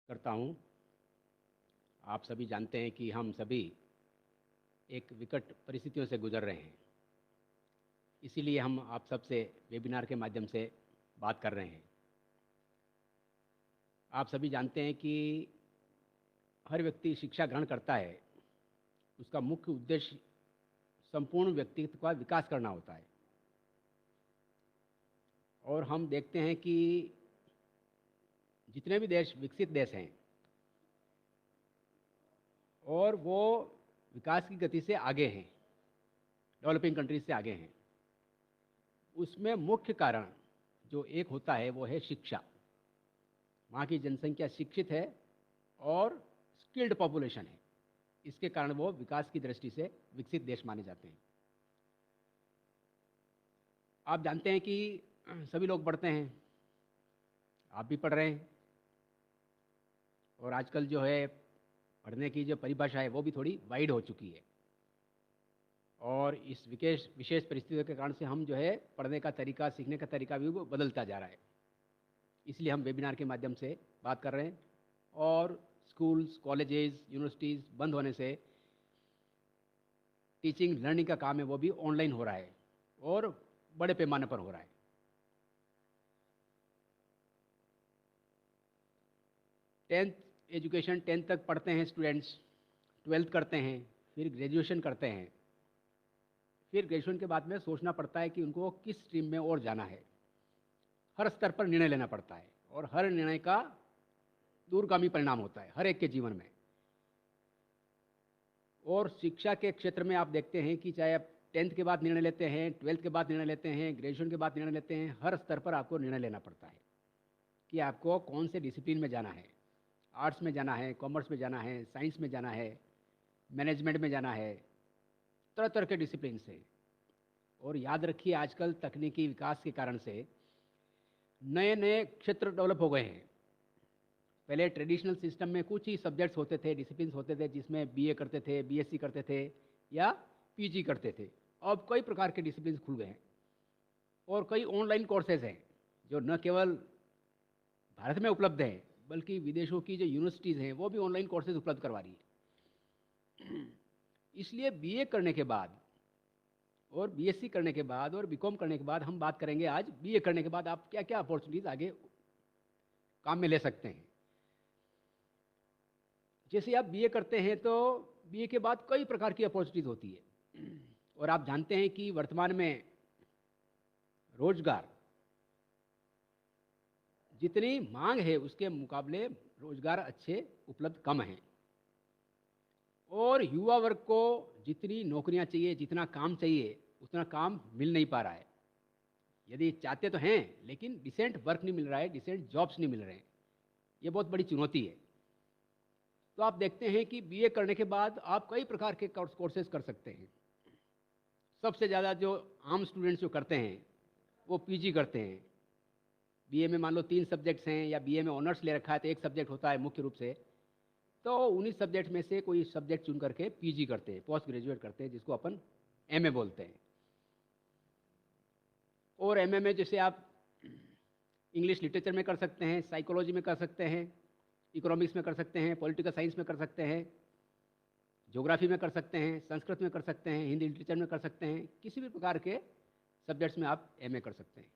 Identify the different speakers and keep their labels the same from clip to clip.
Speaker 1: करता हूँ। आप सभी जानते हैं कि हम सभी एक विकट परिस्थितियों से गुजर रहे हैं। इसीलिए हम आप सबसे वेबिनार के माध्यम से बात कर रहे हैं। आप सभी जानते हैं कि हर व्यक्ति शिक्षा ग्रहण करता है, उसका मुख्य उद्देश्य संपूर्ण व्यक्तित्व का विकास करना होता है। और हम देखते हैं कि जितने भी देश विकसित देश हैं और वो विकास की गति से आगे हैं, डेवलपिंग कंट्रीज से आगे हैं, उसमें मुख्य कारण जो एक होता है वो है शिक्षा। वहाँ की जनसंख्या शिक्षित है और स्किल्ड पॉपुलेशन है। इसके कारण वो विकास की दृष्टि से विकसित देश माने जाते हैं। आप जानते हैं कि सभी लोग पढ़ते हैं, आप भी पढ़ रहे हैं। और आजकल जो है पढ़ने की जो परिभाषा है वो भी थोड़ी वाइड हो चुकी है। और इस विशेष परिस्थितियों के कारण से हम जो है पढ़ने का तरीका, सीखने का तरीका भी वो बदलता जा रहा है। इसलिए हम वेबिनार के माध्यम से बात कर रहे हैं। और स्कूल्स, कॉलेजेस, यूनिवर्सिटीज़ बंद होने से टीचिंग लर्निंग का काम है वो भी ऑनलाइन हो रहा है और बड़े पैमाने पर हो रहा है। टेंथ एजुकेशन, 10th तक पढ़ते हैं स्टूडेंट्स, 12th करते हैं, फिर ग्रेजुएशन करते हैं। फिर ग्रेजुएशन के बाद में सोचना पड़ता है कि उनको किस स्ट्रीम में और जाना है। हर स्तर पर निर्णय लेना पड़ता है और हर निर्णय का दूरगामी परिणाम होता है हर एक के जीवन में। और शिक्षा के क्षेत्र में आप देखते हैं कि चाहे आप 10th के बाद निर्णय लेते हैं, 12th के बाद निर्णय लेते हैं, ग्रेजुएशन के बाद निर्णय लेते हैं, हर स्तर पर आपको निर्णय लेना पड़ता है कि आपको कौन से डिसिप्लिन में जाना है। आर्ट्स में जाना है, कॉमर्स में जाना है, साइंस में जाना है, मैनेजमेंट में जाना है, तरह तरह के डिसिप्लिन से। और याद रखिए, आजकल तकनीकी विकास के कारण से नए नए क्षेत्र डेवलप हो गए हैं। पहले ट्रेडिशनल सिस्टम में कुछ ही सब्जेक्ट्स होते थे, डिसिप्लिन होते थे, जिसमें बीए करते थे, बीएससी करते थे या पीजी करते थे। अब कई प्रकार के डिसिप्लिन खुल गए हैं और कई ऑनलाइन कोर्सेज हैं जो न केवल भारत में उपलब्ध हैं बल्कि विदेशों की जो यूनिवर्सिटीज़ हैं वो भी ऑनलाइन कोर्सेज उपलब्ध करवा रही है। इसलिए बीए करने के बाद और बीएससी करने के बाद और बीकॉम करने के बाद हम बात करेंगे आज बीए करने के बाद आप क्या क्या अपॉर्चुनिटीज आगे काम में ले सकते हैं। जैसे आप बीए करते हैं तो बीए के बाद कई प्रकार की अपॉर्चुनिटीज होती है। और आप जानते हैं कि वर्तमान में रोजगार जितनी मांग है उसके मुकाबले रोजगार अच्छे उपलब्ध कम हैं। और युवा वर्ग को जितनी नौकरियां चाहिए, जितना काम चाहिए, उतना काम मिल नहीं पा रहा है। यदि चाहते तो हैं लेकिन डिसेंट वर्क नहीं मिल रहा है, डिसेंट जॉब्स नहीं मिल रहे हैं। ये बहुत बड़ी चुनौती है। तो आप देखते हैं कि बीए करने के बाद आप कई प्रकार के कोर्सेज कर सकते हैं। सबसे ज़्यादा जो आम स्टूडेंट्स जो करते हैं वो पीजी करते हैं। बीए में मान लो 3 सब्जेक्ट्स हैं या बीए में ऑनर्स ले रखा है तो एक सब्जेक्ट होता है मुख्य रूप से, तो उन्हीं सब्जेक्ट में से कोई सब्जेक्ट चुन करके पीजी करते हैं, पोस्ट ग्रेजुएट करते हैं, जिसको अपन एमए बोलते हैं। और एमए में जैसे आप इंग्लिश लिटरेचर में कर सकते हैं, साइकोलॉजी में कर सकते हैं, इकोनॉमिक्स में कर सकते हैं, पॉलिटिकल साइंस में कर सकते हैं, ज्योग्राफी में कर सकते हैं, संस्कृत में कर सकते हैं, हिंदी लिटरेचर में कर सकते हैं। किसी भी प्रकार के सब्जेक्ट्स में आप एमए कर सकते हैं।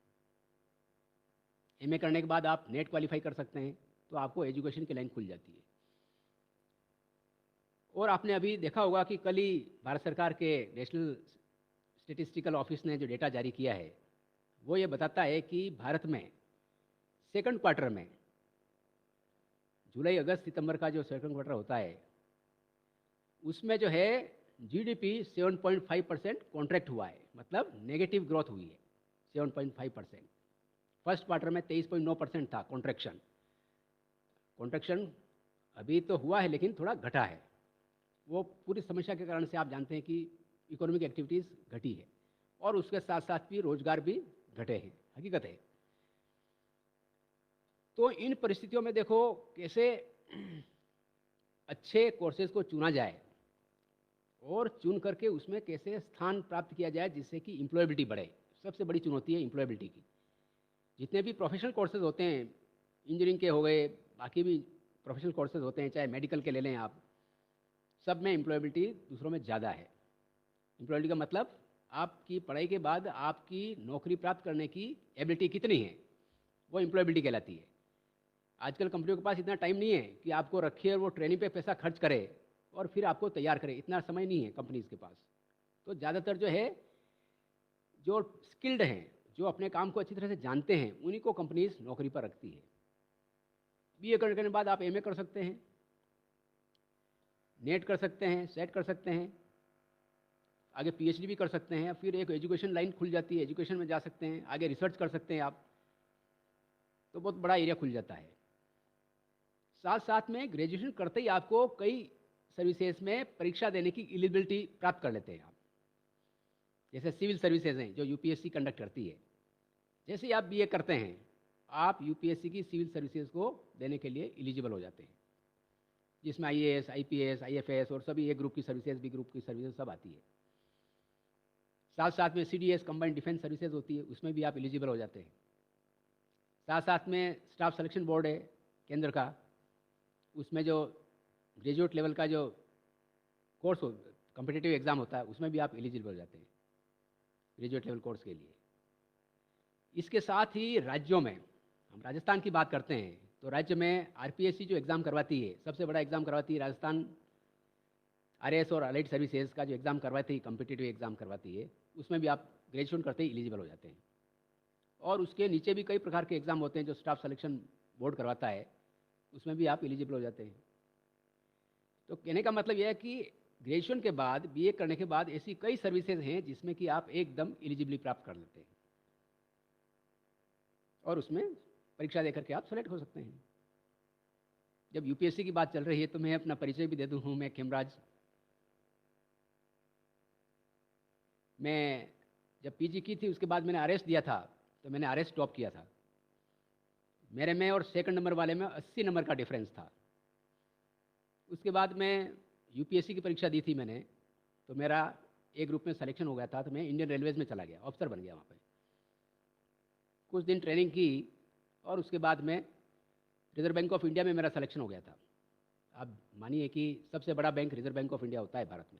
Speaker 1: एमए करने के बाद आप नेट क्वालिफाई कर सकते हैं तो आपको एजुकेशन की लाइन खुल जाती है। और आपने अभी देखा होगा कि कल ही भारत सरकार के नेशनल स्टेटिस्टिकल ऑफिस ने जो डेटा जारी किया है वो ये बताता है कि भारत में सेकंड क्वार्टर में, जुलाई अगस्त सितंबर का जो सेकंड क्वार्टर होता है उसमें जो है जीडीपी 7.5% कॉन्ट्रैक्ट हुआ है, मतलब नेगेटिव ग्रोथ हुई है 7.5%। फर्स्ट क्वार्टर में 23.9% था कॉन्ट्रैक्शन। अभी तो हुआ है लेकिन थोड़ा घटा है। वो पूरी समस्या के कारण से आप जानते हैं कि इकोनॉमिक एक्टिविटीज़ घटी है और उसके साथ साथ भी रोजगार भी घटे हैं, हकीकत है। तो इन परिस्थितियों में देखो कैसे अच्छे कोर्सेज को चुना जाए और चुन करके उसमें कैसे स्थान प्राप्त किया जाए जिससे कि एम्प्लॉयबिलिटी बढ़े। सबसे बड़ी चुनौती है एम्प्लॉयबिलिटी की। जितने भी प्रोफेशनल कोर्सेज होते हैं, इंजीनियरिंग के हो गए, बाकी भी प्रोफेशनल कोर्सेज होते हैं, चाहे मेडिकल के ले लें आप, सब में एम्प्लॉयबिलिटी दूसरों में ज़्यादा है। एम्प्लॉयबिलिटी का मतलब आपकी पढ़ाई के बाद आपकी नौकरी प्राप्त करने की एबिलिटी कितनी है, वो एम्प्लॉयबिलिटी कहलाती है। आजकल कंपनियों के पास इतना टाइम नहीं है कि आपको रखे और वो ट्रेनिंग पे पैसा खर्च करे और फिर आपको तैयार करे, इतना समय नहीं है कंपनीज के पास। तो ज़्यादातर जो है, जो स्किल्ड हैं, जो अपने काम को अच्छी तरह से जानते हैं, उन्हीं को कंपनीज नौकरी पर रखती है। बीए करने के बाद आप एमए कर सकते हैं, नेट कर सकते हैं, सेट कर सकते हैं, आगे पीएचडी भी कर सकते हैं, फिर एक एजुकेशन लाइन खुल जाती है, एजुकेशन में जा सकते हैं, आगे रिसर्च कर सकते हैं आप, तो बहुत बड़ा एरिया खुल जाता है। साथ साथ में ग्रेजुएशन करते ही आपको कई सर्विसेज में परीक्षा देने की एलिजिबिलिटी प्राप्त कर लेते हैं आप। जैसे सिविल सर्विसेज हैं जो यूपीएससी कंडक्ट करती है, जैसे ही आप बीए करते हैं आप यूपीएससी की सिविल सर्विसेज को देने के लिए एलिजिबल हो जाते हैं, जिसमें आईएएस, आईपीएस, आईएफएस और सभी ए ग्रुप की सर्विसेज, बी ग्रुप की सर्विसेज सब आती है। साथ साथ में सीडीएस कंबाइंड डिफेंस सर्विसेज होती है, उसमें भी आप एलिजिबल हो जाते हैं। साथ साथ में स्टाफ सिलेक्शन बोर्ड है केंद्र का, उसमें जो ग्रेजुएट लेवल का जो कोर्स कॉम्पिटिटिव एग्ज़ाम होता है, उसमें भी आप एलिजिबल हो जाते हैं ग्रेजुएट लेवल कोर्स के लिए। इसके साथ ही राज्यों में, हम राजस्थान की बात करते हैं तो राज्य में आरपीएससी जो एग्ज़ाम करवाती है, सबसे बड़ा एग्ज़ाम करवाती है राजस्थान आरएएस और अलाइड सर्विसेज का जो एग्ज़ाम करवाती है, कॉम्पिटिटिव एग्ज़ाम करवाती है, उसमें भी आप ग्रेजुएशन करते ही एलिजिबल हो जाते हैं। और उसके नीचे भी कई प्रकार के एग्ज़ाम होते हैं जो स्टाफ सिलेक्शन बोर्ड करवाता है, उसमें भी आप एलिजिबल हो जाते हैं। तो कहने का मतलब यह है कि ग्रेजुएशन के बाद, बीए करने के बाद ऐसी कई सर्विसेज हैं जिसमें कि आप एकदम एलिजिबिलिटी प्राप्त कर लेते हैं और उसमें परीक्षा देकर के आप सेलेक्ट हो सकते हैं। जब यूपीएससी की बात चल रही है तो मैं अपना परिचय भी दे दूं हूँ, मैं खेमराज। मैं जब पीजी की थी उसके बाद मैंने आरएस दिया था, तो मैंने आरएस टॉप किया था। मेरे में और सेकंड नंबर वाले में 80 नंबर का डिफरेंस था। उसके बाद मैं यूपीएससी की परीक्षा दी थी मैंने, तो मेरा ए ग्रुप में सिलेक्शन हो गया था, तो मैं इंडियन रेलवेज में चला गया, ऑफिसर बन गया वहाँ पे। कुछ दिन ट्रेनिंग की और उसके बाद में रिजर्व बैंक ऑफ इंडिया में मेरा सिलेक्शन हो गया था। आप मानिए कि सबसे बड़ा bank reserve bank of India होता है भारत में।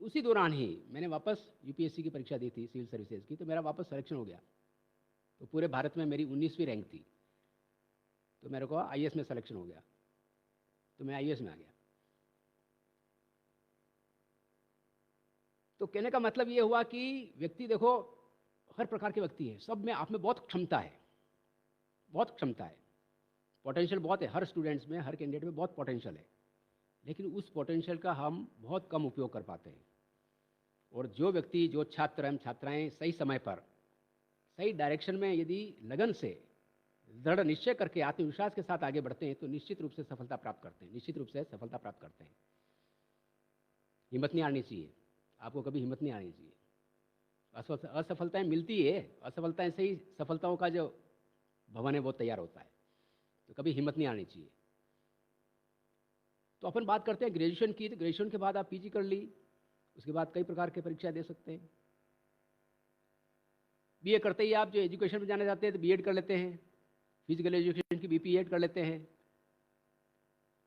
Speaker 1: उसी दौरान ही मैंने वापस यूपीएससी की परीक्षा दी थी सिविल सर्विसेज की, तो मेरा वापस सिलेक्शन हो गया। तो पूरे भारत में मेरी 19वीं रैंक थी, तो मेरे को आईएएस में सिलेक्शन हो गया, तो मैं आईएएस में आ गया। तो कहने का मतलब ये हुआ कि व्यक्ति, देखो हर प्रकार के व्यक्ति हैं, सब में आप में बहुत क्षमता है, बहुत क्षमता है, पोटेंशियल बहुत है। हर स्टूडेंट्स में, हर कैंडिडेट में बहुत पोटेंशियल है, लेकिन उस पोटेंशियल का हम बहुत कम उपयोग कर पाते हैं। और जो व्यक्ति, जो छात्र एवं छात्राएं सही समय पर, सही डायरेक्शन में यदि लगन से, दृढ़ निश्चय करके, आत्मविश्वास के साथ आगे बढ़ते हैं तो निश्चित रूप से सफलता प्राप्त करते हैं, निश्चित रूप से सफलता प्राप्त करते हैं। हिम्मत नहीं आनी चाहिए, आपको कभी हिम्मत नहीं आनी चाहिए। असफलताएं मिलती है, असफलताएं से ही सफलताओं का जो भवन है वो तैयार होता है, तो कभी हिम्मत नहीं आनी चाहिए। तो अपन बात करते हैं ग्रेजुएशन की, तो ग्रेजुएशन के बाद आप पीजी कर ली, उसके बाद कई प्रकार की परीक्षा दे सकते हैं। बीए करते ही आप जो एजुकेशन में जाना चाहते हैं तो बीएड कर लेते हैं, फिजिकल एजुकेशन की बीपीएड कर लेते हैं,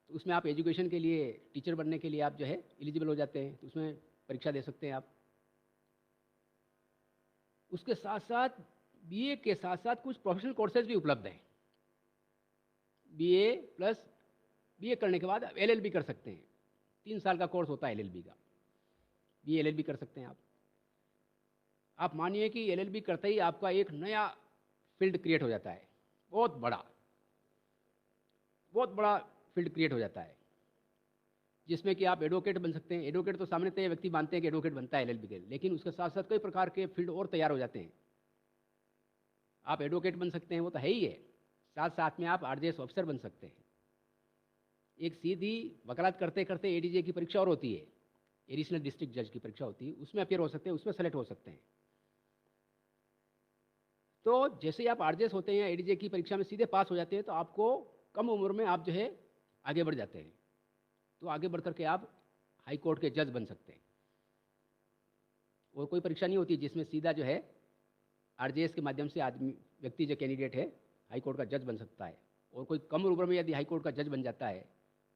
Speaker 1: तो उसमें आप एजुकेशन के लिए, टीचर बनने के लिए आप जो है एलिजिबल हो जाते हैं, तो उसमें परीक्षा दे सकते हैं आप। उसके साथ साथ बीए के साथ साथ कुछ प्रोफेशनल कोर्सेज भी उपलब्ध हैं। बीए प्लस, बीए करने के बाद आप एलएलबी कर सकते हैं, 3 साल का कोर्स होता है एलएलबी का, बीए एलएलबी कर सकते हैं आप मानिए कि एलएलबी करते ही आपका एक नया फील्ड क्रिएट हो जाता है, बहुत बड़ा फील्ड क्रिएट हो जाता है, जिसमें कि आप एडवोकेट बन सकते हैं। एडवोकेट तो सामने तय व्यक्ति मानते हैं कि एडवोकेट बनता है एलएलबी के, लेकिन उसके साथ साथ कई प्रकार के फील्ड और तैयार हो जाते हैं। आप एडवोकेट बन सकते हैं, वो तो है ही है, साथ साथ में आप आरजेएस ऑफिसर बन सकते हैं। एक सीधी वकालत करते करते एडीजे की परीक्षा और होती है, एडिशनल डिस्ट्रिक्ट जज की परीक्षा होती है, उसमें अपियर हो सकते हैं, उसमें सेलेक्ट हो सकते हैं। तो जैसे ही आप आरजेएस होते हैं या एडीजे की परीक्षा में सीधे पास हो जाते हैं, तो आपको कम उम्र में आप जो है आगे बढ़ जाते हैं, तो आगे बढ़ करके आप हाई कोर्ट के जज बन सकते हैं। और कोई परीक्षा नहीं होती जिसमें सीधा जो है आरजेएस के माध्यम से आदमी, व्यक्ति जो कैंडिडेट है हाई कोर्ट का जज बन सकता है। और कोई कम उम्र में यदि हाई कोर्ट का जज बन जाता है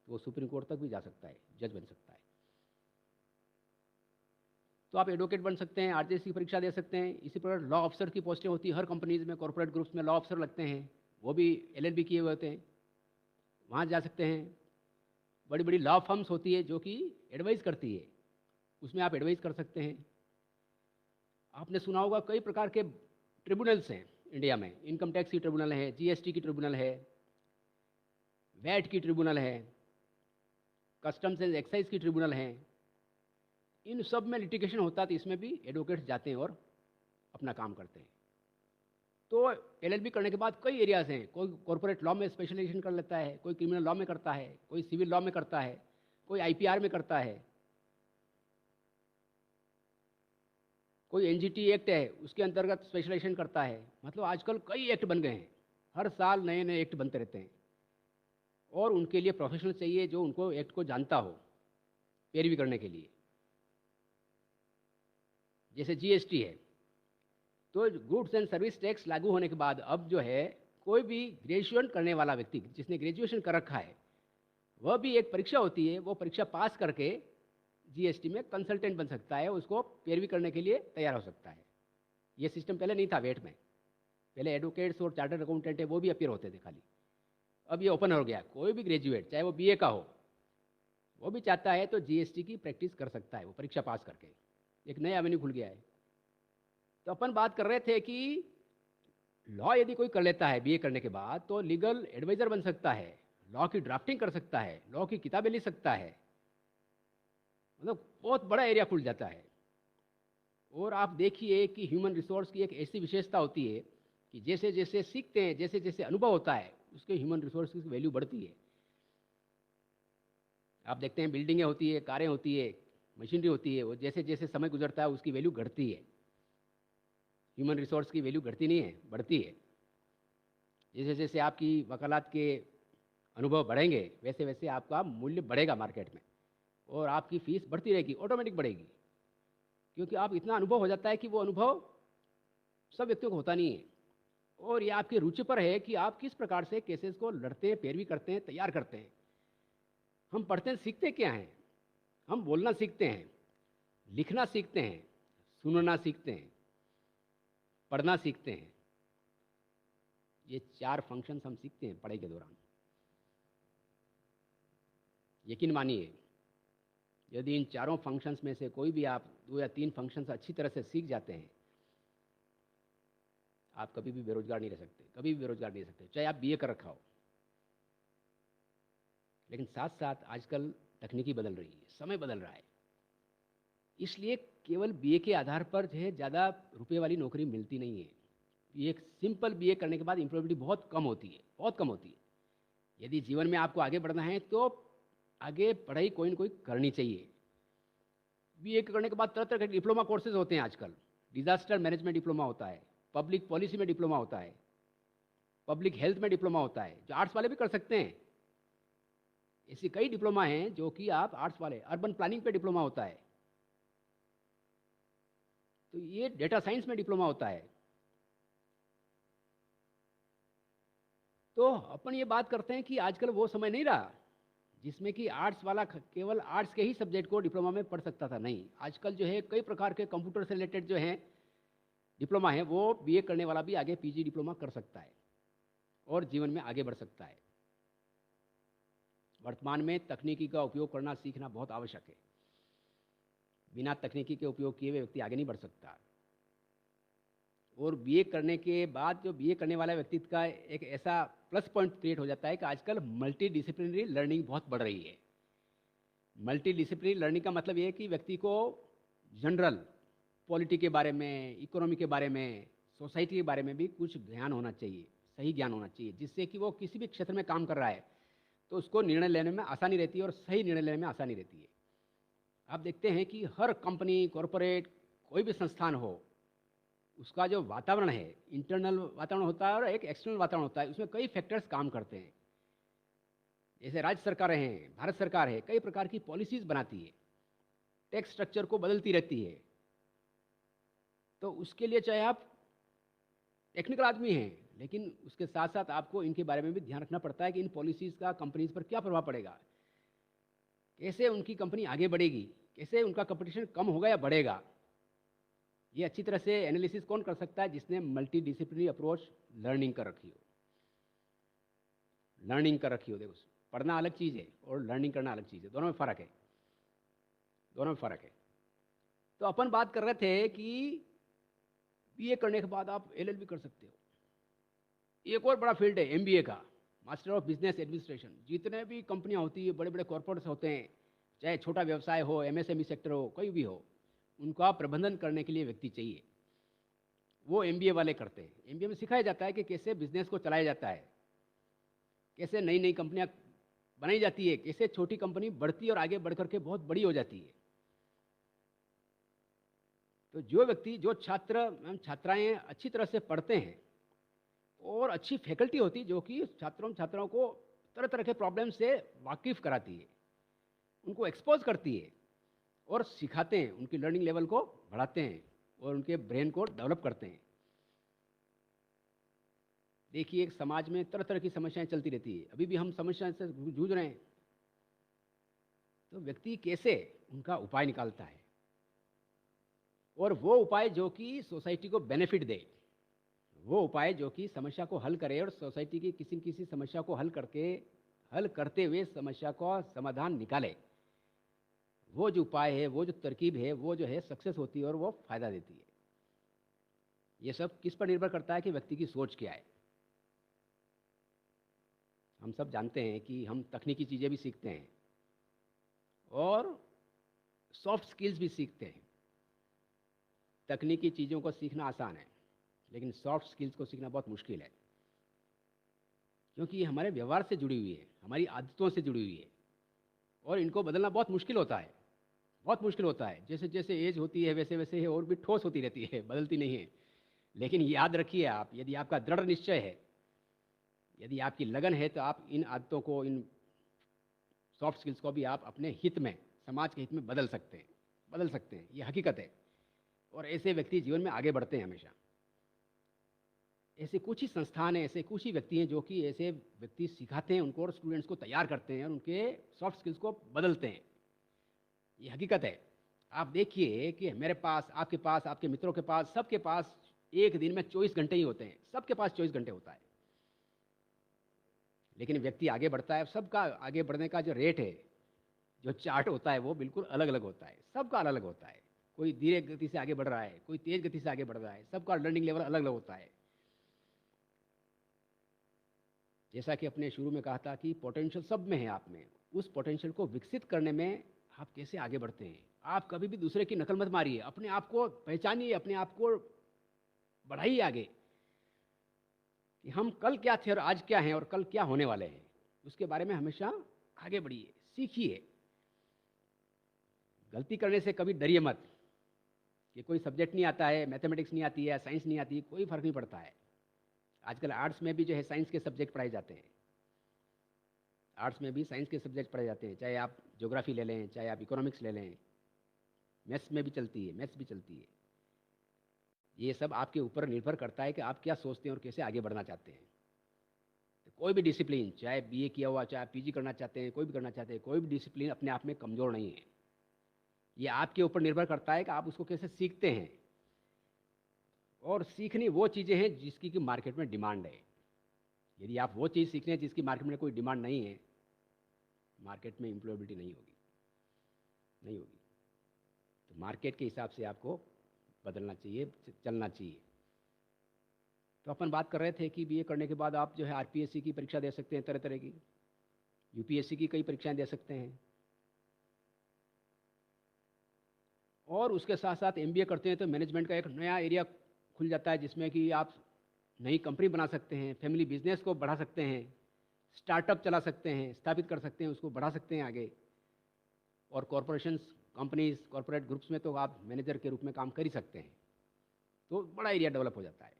Speaker 1: तो वो सुप्रीम कोर्ट तक भी जा सकता है, जज बन सकता है। तो आप एडवोकेट बन सकते हैं, आरजेसी की परीक्षा दे सकते हैं। इसी प्रकार लॉ ऑफिसर की पोस्टें होती है हर कंपनीज में, कॉर्पोरेट ग्रुप्स में लॉ ऑफिसर लगते हैं, वो भी एलएलबी किए हुए होते हैं, वहाँ जा सकते हैं। बड़ी बड़ी लॉ फर्म्स होती है जो कि एडवाइस करती है, उसमें आप एडवाइस कर सकते हैं। आपने सुना होगा कई प्रकार के ट्रिब्यूनल्स हैं इंडिया में, इनकम टैक्स की ट्रिब्यूनल है, जीएसटी की ट्रिब्यूनल है, वैट की ट्रिब्यूनल है, कस्टम्स एंड एक्साइज की ट्रिब्यूनल है। इन सब में लिटिगेशन होता है, तो इसमें भी एडवोकेट्स जाते हैं और अपना काम करते हैं। तो एलएलबी करने के बाद कई एरियाज हैं, कोई कॉर्पोरेट लॉ में स्पेशलाइजेशन कर लेता है, कोई क्रिमिनल लॉ में करता है, कोई सिविल लॉ में करता है, कोई आईपीआर में करता है, कोई एनजीटी एक्ट है उसके अंतर्गत स्पेशलाइजेशन करता है। मतलब आजकल कई एक्ट बन गए हैं, हर साल नए नए एक्ट बनते रहते हैं, और उनके लिए प्रोफेशनल चाहिए जो उनको एक्ट को जानता हो पैरवी करने के लिए। जैसे जीएसटी है, तो गुड्स एंड सर्विस टैक्स लागू होने के बाद अब जो है कोई भी ग्रेजुएशन करने वाला व्यक्ति जिसने ग्रेजुएशन कर रखा है, वह भी एक परीक्षा होती है, वो परीक्षा पास करके जीएसटी में कंसल्टेंट बन सकता है, उसको पैरवी करने के लिए तैयार हो सकता है। ये सिस्टम पहले नहीं था वेट में, पहले एडवोकेट्स और चार्टर्ड अकाउंटेंट है वो भी अपीयर होते थे खाली। अब ये ओपन हो गया, कोई भी ग्रेजुएट चाहे वो बीए का हो, वो भी चाहता है तो जीएसटी की प्रैक्टिस कर सकता है, वो परीक्षा पास करके। एक नया एवेन्यू खुल गया है। तो अपन बात कर रहे थे कि लॉ यदि कोई कर लेता है बीए करने के बाद तो लीगल एडवाइजर बन सकता है, लॉ की ड्राफ्टिंग कर सकता है, लॉ की किताबें लिख सकता है, मतलब बहुत बड़ा एरिया खुल जाता है। और आप देखिए कि ह्यूमन रिसोर्स की एक ऐसी विशेषता होती है कि जैसे जैसे सीखते हैं, जैसे जैसे अनुभव होता है, उसके ह्यूमन रिसोर्स की वैल्यू बढ़ती है। आप देखते हैं बिल्डिंगें होती है, कारें होती है, मशीनरी होती है, वो जैसे जैसे समय गुजरता है उसकी वैल्यू घटती है। ह्यूमन रिसोर्स की वैल्यू घटती नहीं है, बढ़ती है। जैसे जैसे आपकी वकालत के अनुभव बढ़ेंगे वैसे वैसे आपका मूल्य बढ़ेगा मार्केट में, और आपकी फीस बढ़ती रहेगी, ऑटोमेटिक बढ़ेगी, क्योंकि आप इतना अनुभव हो जाता है कि वो अनुभव सब व्यक्तियों को होता नहीं है। और ये आपकी रुचि पर है कि आप किस प्रकार से केसेस को लड़ते हैं, पैरवी करते हैं, तैयार करते हैं। हम पढ़ते हैं, सीखते क्या हैं? हम बोलना सीखते हैं, लिखना सीखते हैं, सुनना सीखते हैं, पढ़ना सीखते हैं। ये 4 फंक्शंस हम सीखते हैं पढ़ाई के दौरान। यकीन मानिए, यदि इन चारों फंक्शंस में से कोई भी आप 2 या 3 फंक्शंस अच्छी तरह से सीख जाते हैं, आप कभी भी बेरोजगार नहीं रह सकते, कभी भी बेरोजगार नहीं रह सकते, चाहे आप बीए कर रखा हो। लेकिन साथ साथ आजकल तकनीकी बदल रही है, समय बदल रहा है, इसलिए केवल बीए के आधार पर जो है ज़्यादा रुपए वाली नौकरी मिलती नहीं है। ये एक सिंपल बीए करने के बाद एम्प्लॉयबिलिटी बहुत कम होती है, बहुत कम होती है। यदि जीवन में आपको आगे बढ़ना है तो आगे पढ़ाई कोई ना कोई करनी चाहिए। बीए करने के बाद तरह तरह के डिप्लोमा कोर्सेज होते हैं आजकल। डिजास्टर मैनेजमेंट डिप्लोमा होता है, पब्लिक पॉलिसी में डिप्लोमा होता है, पब्लिक हेल्थ में डिप्लोमा होता है, जो आर्ट्स वाले भी कर सकते हैं। ऐसे कई डिप्लोमा हैं जो कि आप आर्ट्स वाले, अर्बन प्लानिंग पे डिप्लोमा होता है, तो ये डेटा साइंस में डिप्लोमा होता है। तो अपन ये बात करते हैं कि आजकल वो समय नहीं रहा जिसमें कि आर्ट्स वाला केवल आर्ट्स के ही सब्जेक्ट को डिप्लोमा में पढ़ सकता था। नहीं, आजकल जो है कई प्रकार के कंप्यूटर से रिलेटेड जो है डिप्लोमा है, वो बीए करने वाला भी आगे पीजी डिप्लोमा कर सकता है और जीवन में आगे बढ़ सकता है। वर्तमान में तकनीकी का उपयोग करना सीखना बहुत आवश्यक है। बिना तकनीकी के उपयोग किए हुए व्यक्ति आगे नहीं बढ़ सकता। और बीए करने के बाद जो बीए करने वाला व्यक्ति का एक ऐसा प्लस पॉइंट क्रिएट हो जाता है कि आजकल मल्टी डिसिप्लिनरी लर्निंग बहुत बढ़ रही है। मल्टी डिसिप्लिनरी लर्निंग का मतलब ये है कि व्यक्ति को जनरल पॉलिटी के बारे में, इकोनॉमी के बारे में, सोसाइटी के बारे में भी कुछ ज्ञान होना चाहिए, सही ज्ञान होना चाहिए, जिससे कि वो किसी भी क्षेत्र में काम कर रहा है तो उसको निर्णय लेने में आसानी रहती है और सही निर्णय लेने में आसानी रहती है। आप देखते हैं कि हर कंपनी, कॉरपोरेट, कोई भी संस्थान हो, उसका जो वातावरण है, इंटरनल वातावरण होता है और एक एक्सटर्नल वातावरण होता है, उसमें कई फैक्टर्स काम करते हैं। जैसे राज्य सरकारें हैं, भारत सरकार है, कई प्रकार की पॉलिसीज बनाती है, टैक्स स्ट्रक्चर को बदलती रहती है। तो उसके लिए चाहे आप टेक्निकल आदमी हैं, लेकिन उसके साथ साथ आपको इनके बारे में भी ध्यान रखना पड़ता है कि इन पॉलिसीज़ का कंपनीज पर क्या प्रभाव पड़ेगा, कैसे उनकी कंपनी आगे बढ़ेगी, कैसे उनका कंपटीशन कम होगा या बढ़ेगा। ये अच्छी तरह से एनालिसिस कौन कर सकता है? जिसने मल्टी डिसिप्लिनरी अप्रोच लर्निंग कर रखी हो। लर्निंग कर रखी हो, देखो पढ़ना अलग चीज़ है और लर्निंग करना अलग चीज़ है, दोनों में फ़र्क है, दोनों में फ़र्क है। तो अपन बात कर रहे थे कि बीए करने के बाद आप एलएलबी कर सकते हो। एक और बड़ा फील्ड है एमबीए का, मास्टर ऑफ बिजनेस एडमिनिस्ट्रेशन। जितने भी कंपनियां होती है, बड़े बड़े कॉर्पोरेट्स होते हैं, चाहे छोटा व्यवसाय हो, एमएसएमई सेक्टर हो, कोई भी हो, उनका प्रबंधन करने के लिए व्यक्ति चाहिए। वो एमबीए वाले करते हैं। एमबीए में सिखाया जाता है कि कैसे बिजनेस को चलाया जाता है, कैसे नई नई कंपनियां बनाई जाती है, कैसे छोटी कंपनी बढ़ती और आगे बढ़ करके बहुत बड़ी हो जाती है। तो जो व्यक्ति, जो छात्र एवं छात्राएं अच्छी तरह से पढ़ते हैं और अच्छी फैकल्टी होती है जो कि छात्राओं को तरह तरह के प्रॉब्लम से वाकिफ कराती है, उनको एक्सपोज करती है और सिखाते हैं, उनकी लर्निंग लेवल को बढ़ाते हैं और उनके ब्रेन को डेवलप करते हैं। देखिए, एक समाज में तरह तरह की समस्याएं चलती रहती है, अभी भी हम समस्या से जूझ रहे हैं। तो व्यक्ति कैसे उनका उपाय निकालता है, और वो उपाय जो कि सोसाइटी को बेनिफिट दे, वो उपाय जो कि समस्या को हल करे और सोसाइटी की किसी न किसी समस्या को हल करते हुए समस्या का समाधान निकाले, वो जो उपाय है, वो जो तरकीब है, वो जो है सक्सेस होती है और वो फायदा देती है। ये सब किस पर निर्भर करता है कि व्यक्ति की सोच क्या है। हम सब जानते हैं कि हम तकनीकी चीज़ें भी सीखते हैं और सॉफ्ट स्किल्स भी सीखते हैं। तकनीकी चीज़ों को सीखना आसान है, लेकिन सॉफ्ट स्किल्स को सीखना बहुत मुश्किल है, क्योंकि ये हमारे व्यवहार से जुड़ी हुई है, हमारी आदतों से जुड़ी हुई है, और इनको बदलना बहुत मुश्किल होता है, बहुत मुश्किल होता है। जैसे जैसे एज होती है वैसे वैसे है, और भी ठोस होती रहती है, बदलती नहीं है। लेकिन याद रखिए, आप यदि आपका दृढ़ निश्चय है, यदि आपकी लगन है, तो आप इन आदतों को, इन सॉफ्ट स्किल्स को भी आप अपने हित में, समाज के हित में बदल सकते हैं, बदल सकते हैं। ये हकीकत है, और ऐसे व्यक्ति जीवन में आगे बढ़ते हैं हमेशा। ऐसे कुछ ही संस्थान हैं, ऐसे कुछ ही व्यक्ति हैं जो कि ऐसे व्यक्ति सिखाते हैं उनको और स्टूडेंट्स को तैयार करते हैं और उनके सॉफ्ट स्किल्स को बदलते हैं। ये हकीकत है। आप देखिए कि मेरे पास, आपके पास, आपके मित्रों के पास, सबके पास एक दिन में 24 घंटे ही होते हैं, सबके पास 24 घंटे होता है। लेकिन व्यक्ति आगे बढ़ता है, सबका आगे बढ़ने का जो रेट है, जो चार्ट होता है, वो बिल्कुल अलग अलग होता है, सबका अलग अलग होता है। कोई धीरे गति से आगे बढ़ रहा है, कोई तेज गति से आगे बढ़ रहा है, सबका लर्निंग लेवल अलग अलग होता है। जैसा कि अपने शुरू में कहा था कि पोटेंशियल सब में है आप में, उस पोटेंशियल को विकसित करने में आप कैसे आगे बढ़ते हैं। आप कभी भी दूसरे की नकल मत मारिए, अपने आप को पहचानिए, अपने आप को बढ़ाइए आगे, कि हम कल क्या थे और आज क्या हैं और कल क्या होने वाले हैं, उसके बारे में हमेशा आगे बढ़िए, सीखिए। गलती करने से कभी डरिए मत, कि कोई सब्जेक्ट नहीं आता है, मैथमेटिक्स नहीं आती है, साइंस नहीं आती, कोई फर्क नहीं पड़ता है। आजकल आर्ट्स में भी जो है साइंस के सब्जेक्ट पढ़ाए जाते हैं, आर्ट्स में भी साइंस के सब्जेक्ट पढ़ाए जाते हैं, चाहे आप ज्योग्राफी ले लें, चाहे आप इकोनॉमिक्स ले लें, मैथ्स में भी चलती है, मैथ्स भी चलती है। ये सब आपके ऊपर निर्भर करता है कि आप क्या सोचते हैं और कैसे आगे बढ़ना चाहते हैं। तो कोई भी डिसिप्लिन, चाहे बीए किया हुआ, चाहे पीजी करना चाहते हैं, कोई भी करना चाहते हैं, कोई भी डिसिप्लिन अपने आप में कमज़ोर नहीं है। ये आपके ऊपर निर्भर करता है कि आप उसको कैसे सीखते हैं, और सीखनी वो चीज़ें हैं जिसकी कि मार्केट में डिमांड है। यदि आप वो चीज़ सीखने हैं जिसकी मार्केट में कोई डिमांड नहीं है, मार्केट में एम्प्लॉयबिलिटी नहीं होगी, नहीं होगी। तो मार्केट के हिसाब से आपको बदलना चाहिए, चलना चाहिए। तो अपन बात कर रहे थे कि बीए करने के बाद आप जो है आरपीएससी की परीक्षा दे सकते हैं, तरह तरह की, यूपीएससी की कई परीक्षाएं दे सकते हैं, और उसके साथ साथ एमबीए करते हैं तो मैनेजमेंट का एक नया एरिया खुल जाता है, जिसमें कि आप नई कंपनी बना सकते हैं, फैमिली बिजनेस को बढ़ा सकते हैं, स्टार्टअप चला सकते हैं, स्थापित कर सकते हैं, उसको बढ़ा सकते हैं आगे। और कॉरपोरेशंस, कंपनीज, कॉरपोरेट ग्रुप्स में तो आप मैनेजर के रूप में काम कर ही सकते हैं, तो बड़ा एरिया डेवलप हो जाता है।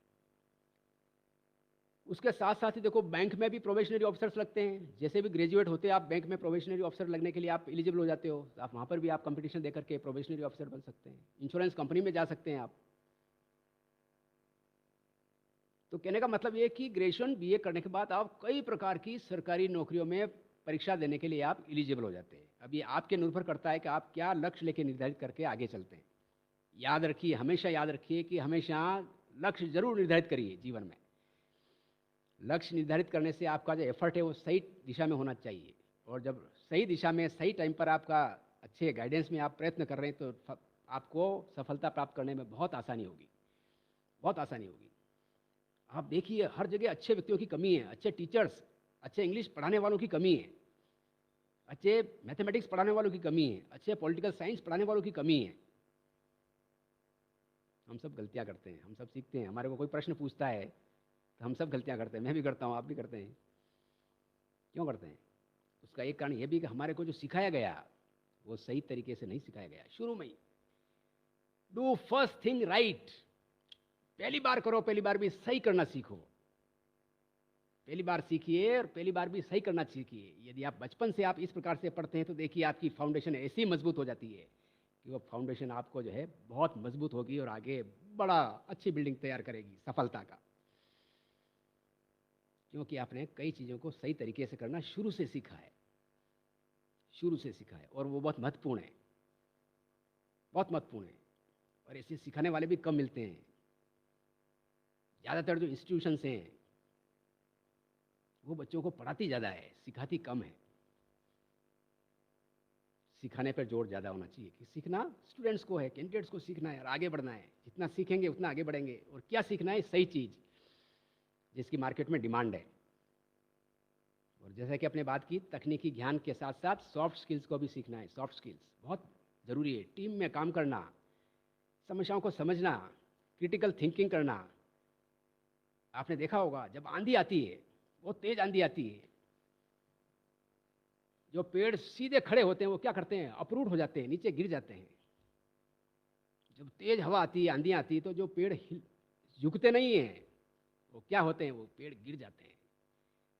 Speaker 1: उसके साथ साथ ही देखो, बैंक में भी प्रोबेशनरी ऑफिसर्स लगते हैं। जैसे भी ग्रेजुएट होते हैं आप, बैंक में प्रोबेशनरी ऑफिसर लगने के लिए आप एलिजिबल हो जाते हो, तो आप वहाँ पर भी आप कंपटीशन दे करके प्रोबेशनरी ऑफिसर बन सकते हैं। इंश्योरेंस कंपनी में जा सकते हैं आप। तो कहने का मतलब ये कि ग्रेजुएशन बीए करने के बाद आप कई प्रकार की सरकारी नौकरियों में परीक्षा देने के लिए आप एलिजिबल हो जाते हैं। अब ये आपके निर्भर करता है कि आप क्या लक्ष्य लेके निर्धारित करके आगे चलते हैं। याद रखिए, हमेशा याद रखिए कि हमेशा लक्ष्य जरूर निर्धारित करिए जीवन में। लक्ष्य निर्धारित करने से आपका जो एफर्ट है वो सही दिशा में होना चाहिए, और जब सही दिशा में सही टाइम पर आपका अच्छे गाइडेंस में आप प्रयत्न कर रहे हैं तो आपको सफलता प्राप्त करने में बहुत आसानी होगी, बहुत आसानी होगी। आप देखिए हर जगह अच्छे व्यक्तियों की कमी है, अच्छे टीचर्स, अच्छे इंग्लिश पढ़ाने वालों की कमी है, अच्छे मैथमेटिक्स पढ़ाने वालों की कमी है, अच्छे पॉलिटिकल साइंस पढ़ाने वालों की कमी है। हम सब गलतियां करते हैं, हम सब सीखते हैं। हमारे को कोई प्रश्न पूछता है तो हम सब गलतियां करते हैं, मैं भी करता हूँ, आप भी करते हैं। क्यों करते हैं? उसका एक कारण यह भी कि हमारे को जो सिखाया गया वो सही तरीके से नहीं सिखाया गया शुरू में ही। डू फर्स्ट थिंग राइट, पहली बार करो, पहली बार भी सही करना सीखो। पहली बार सीखिए और पहली बार भी सही करना सीखिए। यदि आप बचपन से आप इस प्रकार से पढ़ते हैं तो देखिए आपकी फाउंडेशन ऐसी मजबूत हो जाती है कि वो फाउंडेशन आपको जो है बहुत मजबूत होगी और आगे बड़ा अच्छी बिल्डिंग तैयार करेगी सफलता का, क्योंकि आपने कई चीज़ों को सही तरीके से करना शुरू से सीखा है, शुरू से सीखा है। और वो बहुत महत्वपूर्ण है, बहुत महत्वपूर्ण है। और ऐसे सिखाने वाले भी कम मिलते हैं। ज़्यादातर जो इंस्टीट्यूशंस हैं वो बच्चों को पढ़ाती ज़्यादा है, सिखाती कम है। सिखाने पर जोर ज़्यादा होना चाहिए कि सीखना स्टूडेंट्स को है, कैंडिडेट्स को सीखना है और आगे बढ़ना है। जितना सीखेंगे उतना आगे बढ़ेंगे। और क्या सीखना है? सही चीज़ जिसकी मार्केट में डिमांड है। और जैसा कि आपने बात की, तकनीकी ज्ञान के साथ साथ सॉफ्ट स्किल्स को भी सीखना है। सॉफ्ट स्किल्स बहुत ज़रूरी है। टीम में काम करना, समस्याओं को समझना, क्रिटिकल थिंकिंग करना। आपने देखा होगा जब आंधी आती है, बहुत तेज आंधी आती है, जो पेड़ सीधे खड़े होते हैं वो क्या करते हैं? अपरूट हो जाते हैं, नीचे गिर जाते हैं। जब तेज हवा आती है, आंधियाँ आती है, तो जो पेड़ झुकते नहीं हैं, वो क्या होते हैं? वो पेड़ गिर जाते हैं।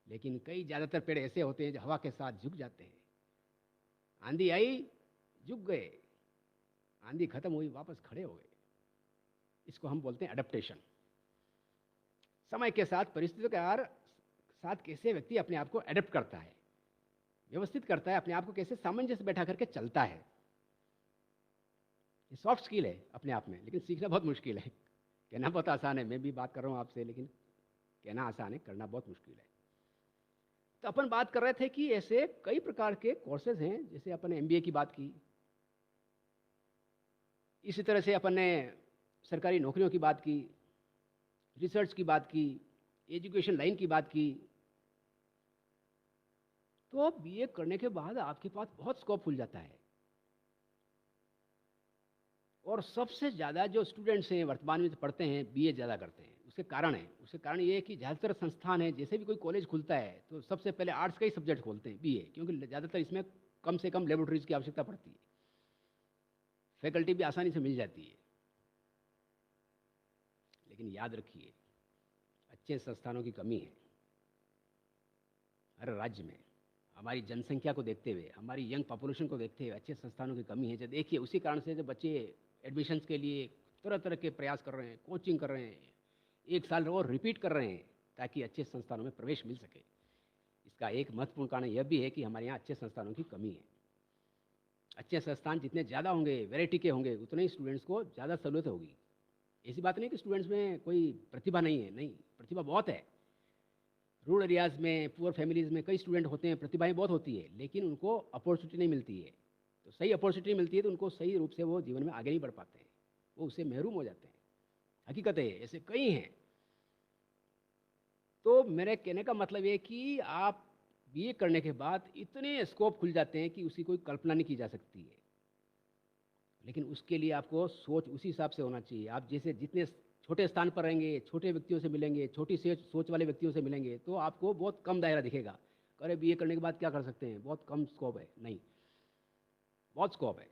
Speaker 1: लेकिन कई ज़्यादातर पेड़ ऐसे होते हैं जो हवा के साथ झुक जाते हैं। आंधी आई, झुक गए, आंधी खत्म हुई, वापस खड़े हो गए। इसको हम बोलते हैं अडेप्टेशन। समय के साथ, परिस्थितियों के साथ कैसे व्यक्ति अपने आप को एडेप्ट करता है, व्यवस्थित करता है, अपने आप को कैसे सामंजस्य बैठा करके चलता है। ये सॉफ्ट स्किल है अपने आप में, लेकिन सीखना बहुत मुश्किल है। कहना बहुत आसान है, मैं भी बात कर रहा हूँ आपसे, लेकिन कहना आसान है, करना बहुत मुश्किल है। तो अपन बात कर रहे थे कि ऐसे कई प्रकार के कोर्सेज हैं, जैसे अपन ने एमबीए की बात की, इसी तरह से अपन ने सरकारी नौकरियों की बात की, रिसर्च की बात की, एजुकेशन लाइन की बात की। तो बीए करने के बाद आपके पास बहुत स्कोप खुल जाता है। और सबसे ज़्यादा जो स्टूडेंट्स हैं वर्तमान में पढ़ते हैं, बीए ज़्यादा करते हैं। उसके कारण ये है कि ज़्यादातर संस्थान है, जैसे भी कोई कॉलेज खुलता है तो सबसे पहले आर्ट्स का ही सब्जेक्ट खोलते हैं, बीए, क्योंकि ज़्यादातर इसमें कम से कम लेबोरेटरीज की आवश्यकता पड़ती है, फैकल्टी भी आसानी से मिल जाती है। लेकिन याद रखिए, अच्छे संस्थानों की कमी है हर राज्य में। हमारी जनसंख्या को देखते हुए, हमारी यंग पॉपुलेशन को देखते हुए अच्छे संस्थानों की कमी है। जो देखिए, उसी कारण से जो बच्चे एडमिशन्स के लिए तरह तरह के प्रयास कर रहे हैं, कोचिंग कर रहे हैं, एक साल और रिपीट कर रहे हैं ताकि अच्छे संस्थानों में प्रवेश मिल सके। इसका एक महत्वपूर्ण कारण यह भी है कि हमारे यहाँ अच्छे संस्थानों की कमी है। अच्छे संस्थान जितने ज़्यादा होंगे, वैरायटी के होंगे, उतने ही स्टूडेंट्स को ज़्यादा सहूलियत होगी। ऐसी बात नहीं कि स्टूडेंट्स में कोई प्रतिभा नहीं है, नहीं, प्रतिभा बहुत है। रूरल एरियाज़ में, पुअर फैमिलीज़ में कई स्टूडेंट होते हैं, प्रतिभाएं बहुत होती है, लेकिन उनको अपॉर्चुनिटी नहीं मिलती है। तो सही अपॉर्चुनिटी मिलती है तो उनको सही रूप से वो जीवन में आगे नहीं बढ़ पाते हैं, वो उससे महरूम हो जाते हैं। हकीकत है, ऐसे कई हैं। तो मेरे कहने का मतलब ये कि आप बीए करने के बाद इतने स्कोप खुल जाते हैं कि उसकी कोई कल्पना नहीं की जा सकती है। लेकिन उसके लिए आपको सोच उसी हिसाब से होना चाहिए। आप जैसे जितने छोटे स्थान पर रहेंगे, छोटे व्यक्तियों से मिलेंगे, छोटी सोच वाले व्यक्तियों से मिलेंगे, तो आपको बहुत कम दायरा दिखेगा। अरे बीए करने के बाद क्या कर सकते हैं, बहुत कम स्कोप है। नहीं, बहुत स्कोप है।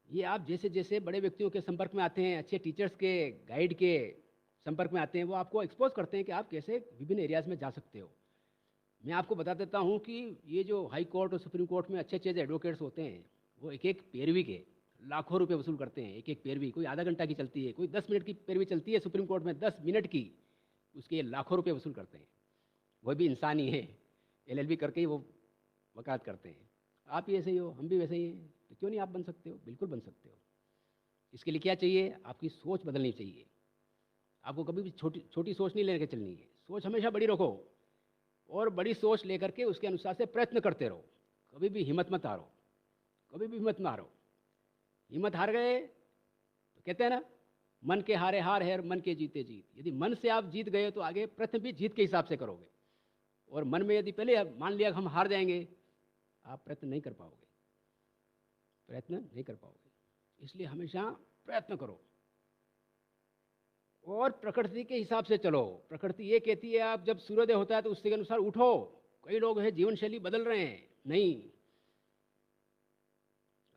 Speaker 1: ये आप जैसे जैसे बड़े व्यक्तियों के संपर्क में आते हैं, अच्छे टीचर्स के, गाइड के संपर्क में आते हैं, वो आपको एक्सपोज करते हैं कि आप कैसे विभिन्न एरियाज में जा सकते हो। मैं आपको बता देता हूँ कि ये जो हाई कोर्ट और सुप्रीम कोर्ट में अच्छे अच्छे एडवोकेट्स होते हैं, वो एक एक पैरवी के, लाखों रुपए वसूल करते हैं, एक एक पैरवी, कोई आधा घंटा की चलती है, कोई 10 मिनट की पैरवी चलती है सुप्रीम कोर्ट में, 10 मिनट की, उसके ये लाखों रुपए वसूल करते हैं। वो भी इंसान ही है, LLB करके ही वो वकालत करते हैं। आप ही ऐसे ही हो, हम भी वैसे ही हैं, तो क्यों नहीं आप बन सकते हो? बिल्कुल बन सकते हो। इसके लिए क्या चाहिए? आपकी सोच बदलनी चाहिए। आपको कभी भी छोटी छोटी सोच नहीं लेकर चलनी है, सोच हमेशा बड़ी रखो, और बड़ी सोच लेकर के उसके अनुसार से प्रयत्न करते रहो। कभी भी हिम्मत मत हारो, कभी भी हिम्मत मत हारो। हिम्मत हार गए तो कहते हैं ना, मन के हारे हार है और मन के जीते जीत। यदि मन से आप जीत गए तो आगे प्रयत्न भी जीत के हिसाब से करोगे, और मन में यदि पहले मान लिया हम हार जाएंगे, आप प्रयत्न नहीं कर पाओगे, प्रयत्न नहीं कर पाओगे। इसलिए हमेशा प्रयत्न करो और प्रकृति के हिसाब से चलो। प्रकृति ये कहती है आप जब सूर्योदय होता है तो उसके अनुसार उठो। कई लोग हैं जीवन शैली बदल रहे हैं, नहीं।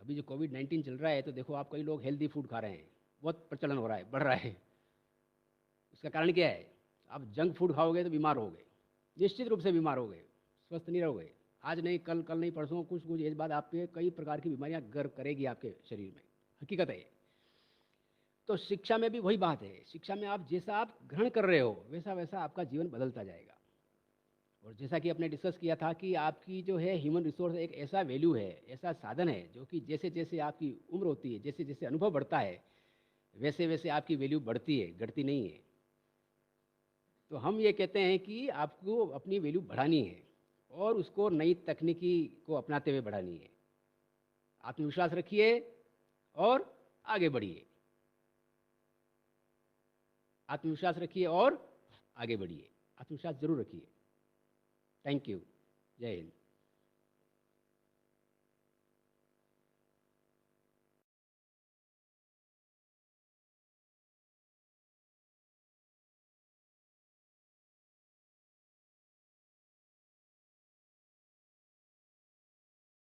Speaker 1: अभी जो कोविड-19 चल रहा है तो देखो आप, कई लोग हेल्दी फूड खा रहे हैं, बहुत प्रचलन हो रहा है, बढ़ रहा है। उसका कारण क्या है? आप जंक फूड खाओगे तो बीमार होगे, निश्चित रूप से बीमार होगे, स्वस्थ नहीं रहोगे। आज नहीं कल, कल नहीं परसों, कुछ कुछ एज बाद आप पे कई प्रकार की बीमारियां घर करेगी आपके शरीर में, हकीकत है। तो शिक्षा में भी वही बात है। शिक्षा में आप जैसा आप ग्रहण कर रहे हो वैसा वैसा आपका जीवन बदलता जाएगा। और जैसा कि आपने डिस्कस किया था कि आपकी जो है ह्यूमन रिसोर्स एक ऐसा वैल्यू है, ऐसा साधन है, जो कि जैसे जैसे आपकी उम्र होती है, जैसे जैसे अनुभव बढ़ता है, वैसे वैसे आपकी वैल्यू बढ़ती है, घटती नहीं है। तो हम ये कहते हैं कि आपको अपनी वैल्यू बढ़ानी है और उसको नई तकनीकी को अपनाते हुए बढ़ानी है। आत्मविश्वास रखिए और आगे बढ़िए। आत्मविश्वास रखिए और आगे बढ़िए। आत्मविश्वास जरूर रखिए। Thank you. जय हिंद।